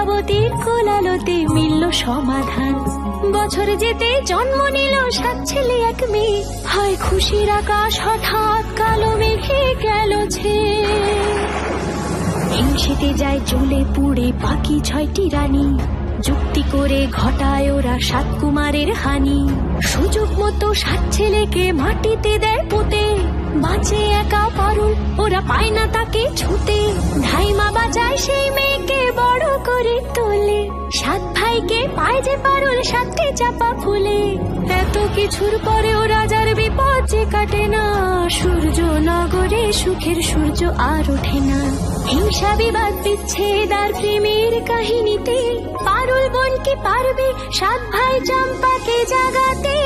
চম্পাবতীর কোলালোতে মিলল সমাধান। বছর যেতে জন্ম নিল 7 ছেলে 1 মেয়ে। হয় খুশির আকাশ হঠাৎ কালো মেঘে গেল ছেয়ে। হিংসেতে যায় জ্বলে পুড়ে বাকি 6টি রানী। যুক্তি করে ঘটায় ওরা 7 কুমারের হানি। সুযোগ মতো 7 ছেলেকে মাটিতে দেয় পুঁতে। বাঁচে একা পারুল, ওরা পায় না তাকে ছুতে। ধাইমা বাঁচায় সেই মেয়েকে বড় করে তোলে। 7 ভাইকে পায় যে পারুল 7টে চাপা ফুলে। এত কিছুর পরেও রাজার বিপদ যে কাটে না। সূর্য নগরে সুখের সূর্য আর ওঠে না। হিংসা বিবাদ বিচ্ছেদ আর প্রেমের কাহিনীতে পারুল বোন কি পারবে 7 ভাই চম্পাকে জাগাতে।